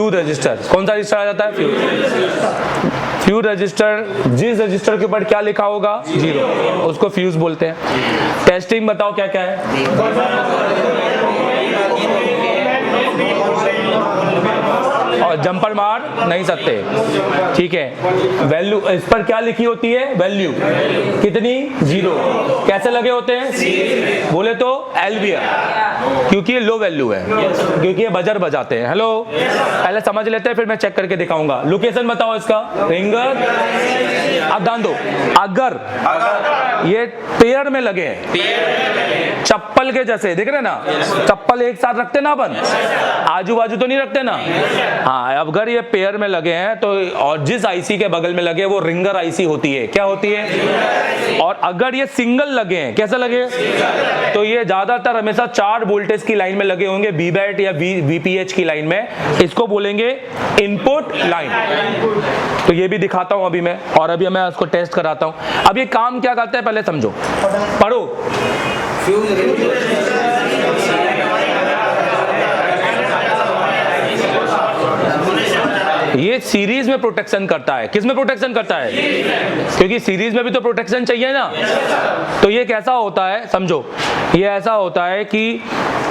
Fuse register, कौन सा register आ जाता है? फ्यूज। फ्यूज रजिस्टर, जिस रजिस्टर के ऊपर क्या लिखा होगा? 0, उसको फ्यूज बोलते हैं। टेस्टिंग बताओ क्या क्या है? और जंपर मार नहीं सकते, ठीक है। वैल्यू इस पर क्या लिखी होती है? वैल्यू कितनी? 0। कैसे लगे होते हैं? बोले तो एलवीआर, क्योंकि ये लो वैल्यू है, क्योंकि ये बजर बजाते हैं। हेलो, पहले समझ लेते हैं फिर मैं चेक करके दिखाऊंगा। लोकेशन बताओ इसका, रिंगर। अब ध्यान दो, अगर ये पेयर में लगे हैं, चप्पल के जैसे दिख रहे ना, चप्पल एक साथ रखते ना अपन, आजू बाजू तो नहीं रखते ना। हाँ, अगर ये पेयर में लगे हैं तो, और जिस आईसी के बगल में लगे वो रिंगर आईसी होती है। क्या होती है? और अगर ये सिंगल लगे हैं, कैसे लगे? तो ये ज्यादातर हमेशा 4 वोल्टेज की लाइन में लगे होंगे, बीबैट या वीपीएच की लाइन में, इसको बोलेंगे इनपुट लाइन। तो ये भी दिखाता हूं अभी मैं, और अभी मैं इसको टेस्ट कराता हूं। अब ये काम क्या करता है पहले समझो, पढ़ो। ये सीरीज में प्रोटेक्शन करता है। किस में प्रोटेक्शन करता है? क्योंकि सीरीज में भी तो प्रोटेक्शन चाहिए ना। तो ये कैसा होता है समझो, ये ऐसा होता है कि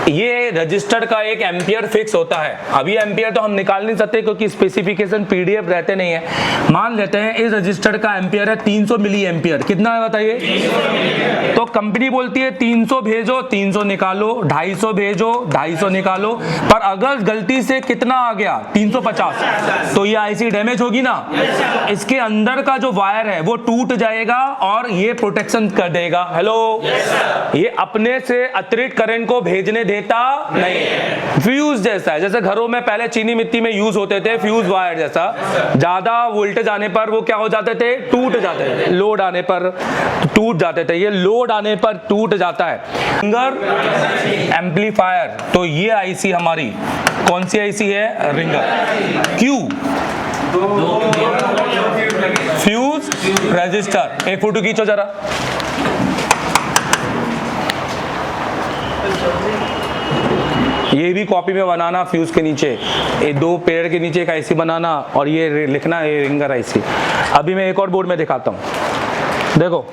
ये रजिस्टर का एक एम्पियर फिक्स होता है। अभी एम्पियर तो हम निकाल नहीं सकते क्योंकि स्पेसिफिकेशन पीडीएफ रहते नहीं है। मान लेते हैं इस रजिस्टर का एम्पियर है 300 मिली एम्पियर। कितना है बताइए? तो कंपनी बोलती है 300 भेजो, 300 निकालो, 250 भेजो, 250 निकालो। पर अगर गलती से कितना आ गया 350, तो ये आईसी डैमेज होगी ना। इसके अंदर का जो वायर है वो टूट जाएगा और ये प्रोटेक्शन कर देगा। हेलो, ये अपने से अतिरिक्त करंट को भेजने देता नहीं है। फ्यूज जैसा है, जैसे घरों में पहले चीनी मिट्टी में यूज होते थे फ्यूज वायर जैसा, ज्यादा वोल्टेज आने पर वो क्या हो जाते थे? टूट जाते थे। लोड आने पर टूट जाते थे, ये लोड आने पर टूट जाता है। रिंगर एम्पलीफायर, तो ये आईसी हमारी कौन सी आईसी है? रिंगर। क्यों? Fuse register. एक फोटो खींचो जरा। ये भी कॉपी में बनाना, फ्यूज के नीचे ये 2 पेड़ के नीचे एक आईसी बनाना और ये लिखना ये रिंगर आईसी। अभी मैं एक और बोर्ड में दिखाता हूं, देखो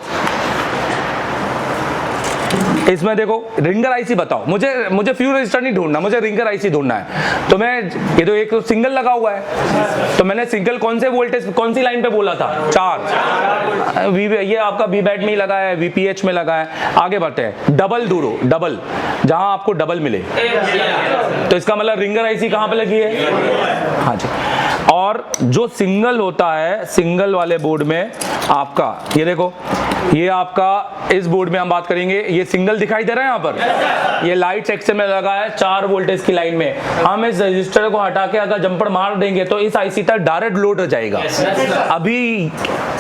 इसमें देखो रिंगर आईसी बताओ। मुझे फ्यूज रजिस्टर नहीं ढूंढना, मुझे रिंगर आईसी ढूंढना है। तो मैं ये तो एक सिंगल लगा हुआ है, तो मैंने सिंगल कौन से वोल्टेज कौन सी लाइन पे बोला था? 4। ये आपका वीबैट में ही लगा है, वीपीएच में लगा है। आगे बढ़ते हैं, डबल ढूंढो, डबल, जहां आपको डबल मिले। तो इसका मतलब रिंगर आईसी कहां पे लगी है? हाँ जी। और जो सिंगल होता है, सिंगल वाले बोर्ड में आपका ये देखो, ये आपका इस बोर्ड में हम बात करेंगे, ये सिंगल दिखाई दे रहा है यहाँ पर, ये लाइट सेक्शन में लगा है 4 वोल्टेज की लाइन में। हम इस रजिस्टर को हटा के अगर जंपर मार देंगे तो इस आईसी तक डायरेक्ट लोड हो जाएगा। अभी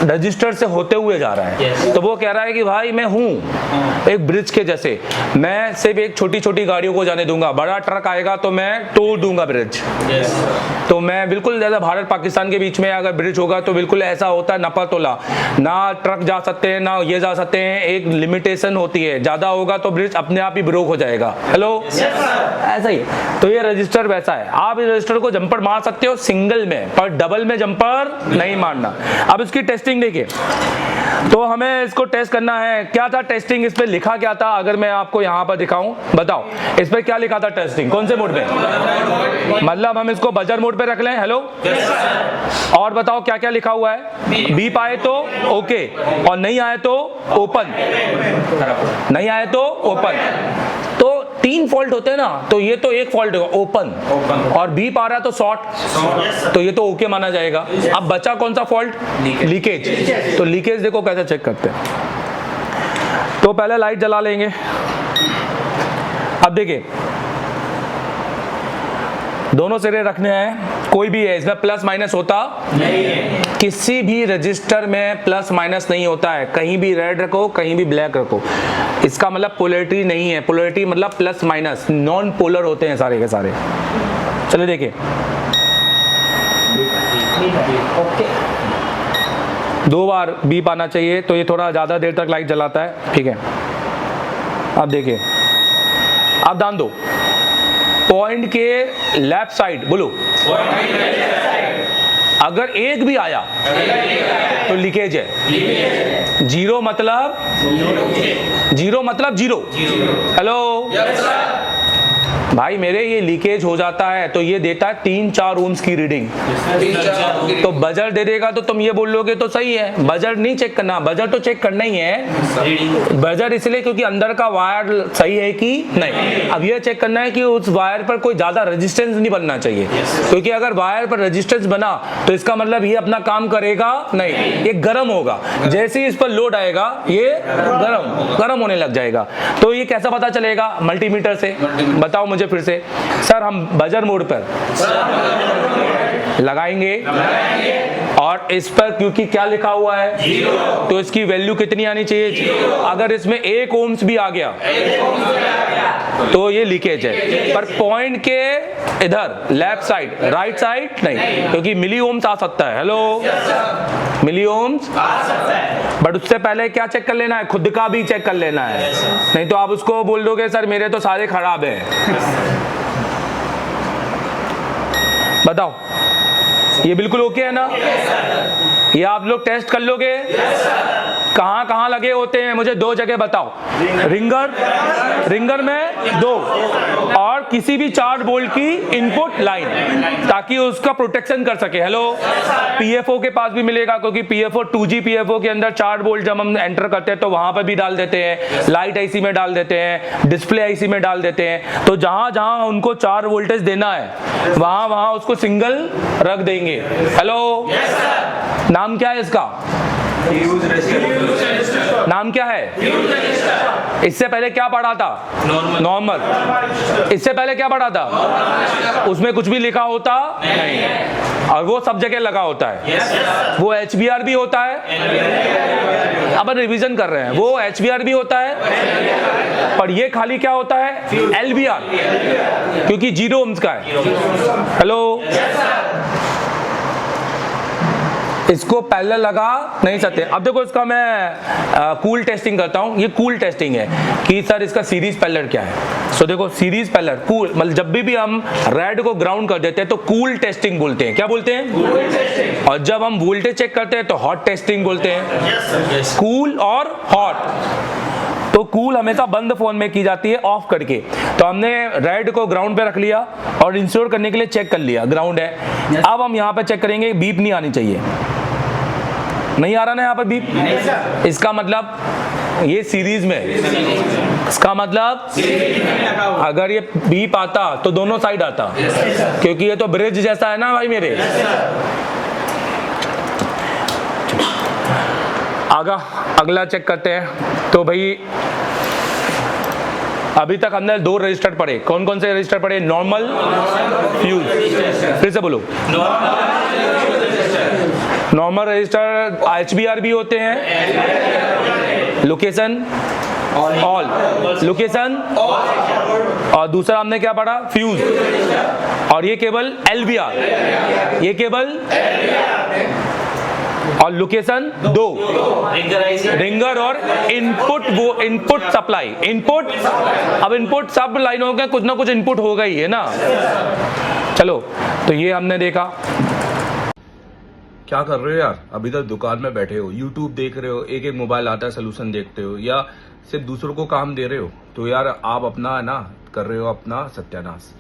रजिस्टर से होते हुए जा रहा है, तो वो कह रहा है कि भाई मैं हूं एक ब्रिज के जैसे, मैं सिर्फ एक छोटी छोटी गाड़ियों को जाने दूंगा, बड़ा ट्रक आएगा तो मैं तोड़ दूंगा ब्रिज। तो मैं बिल्कुल जैसा भारत पाकिस्तान के बीच में अगर ब्रिज होगा तो बिल्कुल ऐसा होता है नपा तोला, ना ट्रक जा सकते हैं ना ये जा सकते हैं, एक लिमिटेशन होती है, ज्यादा होगा तो ब्रिज अपने आप ही ब्रोक हो जाएगा। हेलो, ऐसा ही। तो ये रजिस्टर वैसा है, आप इस रजिस्टर को जंपर मार सकते हो सिंगल में, पर डबल में जंपर नहीं मारना। अब इसकी टेस्टिंग देखिए, तो हमें इसको टेस्ट करना है। क्या था टेस्टिंग, इस पे लिखा क्या था? अगर मैं आपको यहाँ पर दिखाऊं, बताओ इस पे क्या लिखा था टेस्टिंग, कौन से मोड पे? मतलब हम इसको बजर मोड पे रख लें। हेलो, और बताओ क्या क्या लिखा हुआ है? बीप आए तो ओके, और नहीं आए तो ओपन, नहीं आए तो ओपन। तो 3 फॉल्ट होते हैं ना, तो ये तो एक फॉल्ट होगा ओपन, और बीप आ रहा है तो शॉर्ट, तो ये तो ओके माना जाएगा। अब बचा कौन सा फॉल्ट? लीकेज। तो लीकेज देखो कैसे चेक करते हैं। तो पहले लाइट जला लेंगे। अब देखिए दोनों सिरे रखने हैं, कोई भी है इसमें प्लस माइनस होता नहीं है। किसी भी रजिस्टर में प्लस माइनस नहीं होता है, कहीं भी रेड रखो कहीं भी ब्लैक रखो, इसका मतलब पोलैरिटी नहीं है। पोलैरिटी मतलब प्लस माइनस, नॉन पोलर होते हैं सारे के सारे। चलिए देखिए, दो बार बीप आना चाहिए, तो ये थोड़ा ज्यादा देर तक लाइट जलाता है, ठीक है। अब देखिए, अब ध्यान दो, पॉइंट के लेफ्ट साइड, बोलो अगर एक भी आया तो लीकेज है। जीरो मतलब जीरो। हेलो भाई मेरे ये लीकेज हो जाता है तो ये देता है 3-4 ओम्स की रीडिंग। तो बजर दे देगा तो तुम ये बोल लोगे तो सही है, बजर नहीं चेक करना, बजर तो चेक करना ही है। बजर इसलिए क्योंकि अंदर का वायर सही है कि नहीं। अब ये चेक करना है कि उस वायर पर कोई ज्यादा रेजिस्टेंस नहीं बनना चाहिए, क्योंकि अगर वायर पर रेजिस्टेंस बना तो इसका मतलब ये अपना काम करेगा नहीं, ये गर्म होगा। जैसे ही इस पर लोड आएगा ये गर्म होने लग जाएगा। तो ये कैसा पता चलेगा? मल्टीमीटर से। बताओ मुझे फिर से। सर हम बजर मोड पर लगाएंगे और इस पर क्योंकि क्या लिखा हुआ है तो इसकी वैल्यू कितनी आनी चाहिए? अगर इसमें 1 ओम्स भी आ गया तो ये लीकेज है। पर पॉइंट के इधर लेफ्ट साइड, राइट साइड नहीं, क्योंकि मिली ओम्स आ सकता है। हेलो मिली ओम्स आ सकता है, बट उससे पहले क्या चेक कर लेना है? खुद का भी चेक कर लेना है, नहीं तो आप उसको बोल दोगे सर मेरे तो सारे खराब हैं। बताओ ये बिल्कुल ओके है ना? ये आप लोग टेस्ट कर लोगे? कहाँ लगे होते हैं मुझे 2 जगह बताओ। रिंगर में 2 और किसी भी 4 वोल्ट की इनपुट लाइन, ताकि उसका प्रोटेक्शन कर सके। हेलो पीएफओ के पास भी मिलेगा, क्योंकि पीएफओ 2G पीएफओ के अंदर 4 वोल्ट जब हम एंटर करते हैं तो वहां पर भी डाल देते हैं, लाइट आईसी में डाल देते हैं, डिस्प्ले आईसी में डाल देते हैं। तो जहां उनको 4 वोल्टेज देना है वहां उसको सिंगल रख देंगे। हेलो नाम क्या है इसका? नाम क्या है? इससे पहले क्या पढ़ा था? नॉर्मल। इससे पहले क्या पढ़ा था? उसमें कुछ भी लिखा होता नहीं, और वो सब जगह लगा होता है। वो HBR भी होता है, अब रिवीजन कर रहे हैं, वो HBR भी होता है, पर ये खाली क्या होता है? LBR, क्योंकि 0 ओम्स का है। हेलो इसको पहले लगा नहीं सकते। अब देखो इसका मैं कूल टेस्टिंग करता हूँ। ये कूल टेस्टिंग है कि सर इसका सीरीज पैरेलल क्या है। सो देखो सीरीज पैरेलल कूल, मतलब जब भी हम रेड को ग्राउंड कर देते हैं तो कूल टेस्टिंग बोलते हैं। क्या बोलते हैं? और जब हम वोल्टेज चेक करते हैं तो हॉट टेस्टिंग बोलते हैं। कूल और हॉट। तो कूल हमेशा बंद फोन में की जाती है ऑफ करके। तो हमने रेड को ग्राउंड पे रख लिया और इंश्योर करने के लिए चेक कर लिया ग्राउंड है। अब हम यहाँ पे चेक करेंगे, बीप नहीं आनी चाहिए। नहीं आ रहा ना यहाँ पर बीप? इसका मतलब ये सीरीज में, इसका मतलब अगर ये बीप आता तो दोनों साइड आता, क्योंकि ये तो ब्रिज जैसा है ना भाई मेरे। अगला चेक करते हैं। तो भाई अभी तक हमने 2 रजिस्टर पढ़े। कौन कौन से रजिस्टर पढ़े? Normal, fuse. फिर से बोलो। नॉर्मल रजिस्टर HBR भी होते हैं, लोकेशन ऑल, लोकेशन, और दूसरा हमने क्या पढ़ा? फ्यूज। और ये केबल LBR, ये केबल और लोकेशन 2 रिंगर और इनपुट, वो इनपुट सप्लाई, इनपुट। अब इनपुट सब लाइनों का कुछ ना कुछ इनपुट होगा ही है ना। चलो तो ये हमने देखा। क्या कर रहे हो यार? अभी तक दुकान में बैठे हो, यूट्यूब देख रहे हो, एक मोबाइल आता है सोल्यूशन देखते हो, या सिर्फ दूसरों को काम दे रहे हो? तो यार आप अपना ना कर रहे हो अपना सत्यानाश।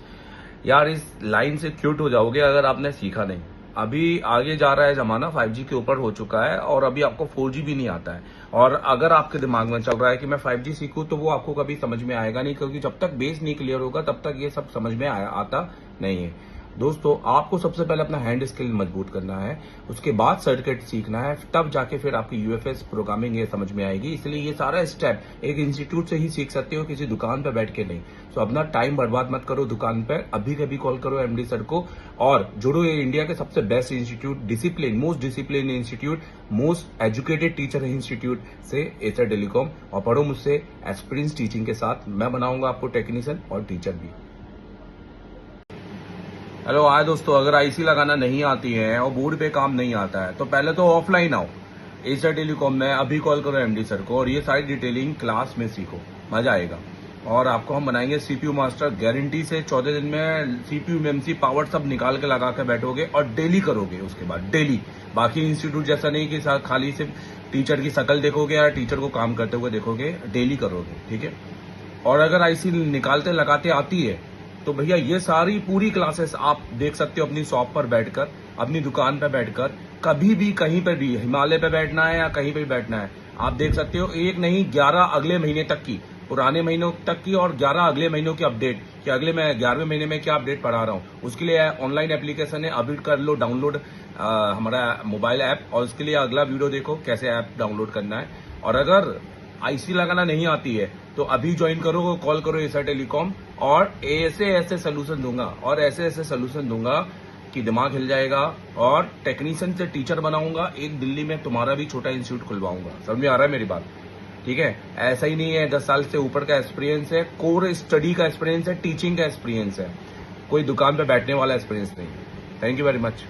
यार इस लाइन से क्यूट हो जाओगे अगर आपने सीखा नहीं। अभी आगे जा रहा है जमाना, 5G के ऊपर हो चुका है, और अभी आपको 4G भी नहीं आता है। और अगर आपके दिमाग में चल रहा है कि मैं 5G सीखूं, तो वो आपको कभी समझ में आएगा नहीं, क्योंकि जब तक बेस नहीं क्लियर होगा तब तक ये सब समझ में आता नहीं है। दोस्तों आपको सबसे पहले अपना हैंड स्किल मजबूत करना है, उसके बाद सर्किट सीखना है, तब जाके फिर आपकी UFS प्रोग्रामिंग ये समझ में आएगी। इसलिए ये सारा स्टेप एक इंस्टीट्यूट से ही सीख सकते हो, किसी दुकान पर बैठ के नहीं। तो अपना टाइम बर्बाद मत करो दुकान पर, अभी कभी कॉल करो MD सर को और जुड़ो ये इंडिया के सबसे best institute, discipline, most discipline institute, most educated teacher institute से, एसर टेलीकॉम, और पढ़ो मुझसे एक्सपीरियंस टीचिंग के साथ। मैं बनाऊंगा आपको टेक्नीशियन और टीचर भी। हेलो आए दोस्तों, अगर आईसी लगाना नहीं आती है और बोर्ड पे काम नहीं आता है तो पहले तो ऑफलाइन आओ एसर टेलीकॉम में, अभी कॉल करो MD सर को और ये सारी डिटेलिंग क्लास में सीखो, मजा आएगा। और आपको हम बनाएंगे सीपीयू मास्टर गारंटी से। 14 दिन में सीपीयू मेमसी पावर सब निकाल के लगा के बैठोगे और डेली करोगे। उसके बाद डेली, बाकी इंस्टीट्यूट जैसा नहीं कि खाली सिर्फ टीचर की शक्ल देखोगे या टीचर को काम करते हुए देखोगे, डेली करोगे, ठीक है। और अगर आईसी निकालते लगाते आती है तो भैया ये सारी पूरी क्लासेस आप देख सकते हो अपनी शॉप पर बैठकर, अपनी दुकान पर बैठकर, कभी भी कहीं पर भी, हिमालय पे बैठना है या कहीं पे भी बैठना है, आप देख सकते हो। एक नहीं 11 अगले महीने तक की, पुराने महीनों तक की और 11 अगले महीनों की अपडेट, कि अगले मैं 11वें महीने में क्या अपडेट पढ़ा रहा हूँ। उसके लिए ऑनलाइन एप्लीकेशन है, अभी कर लो डाउनलोड हमारा मोबाइल ऐप, और उसके लिए अगला वीडियो देखो कैसे ऐप डाउनलोड करना है। और अगर आईसी लगाना नहीं आती है तो अभी ज्वाइन करो, कॉल करो एसआर टेलीकॉम, और ऐसे ऐसे सोल्यूशन दूंगा, और ऐसे ऐसे सोल्यूशन दूंगा कि दिमाग हिल जाएगा। और टेक्नीशियन से टीचर बनाऊंगा, एक दिल्ली में तुम्हारा भी छोटा इंस्टीट्यूट खुलवाऊंगा। समझ में आ रहा है मेरी बात, ठीक है। ऐसा ही नहीं है, 10 साल से ऊपर का एक्सपीरियंस है, कोर स्टडी का एक्सपीरियंस है, टीचिंग का एक्सपीरियंस है, कोई दुकान पे बैठने वाला एक्सपीरियंस नहीं है। Thank you very much.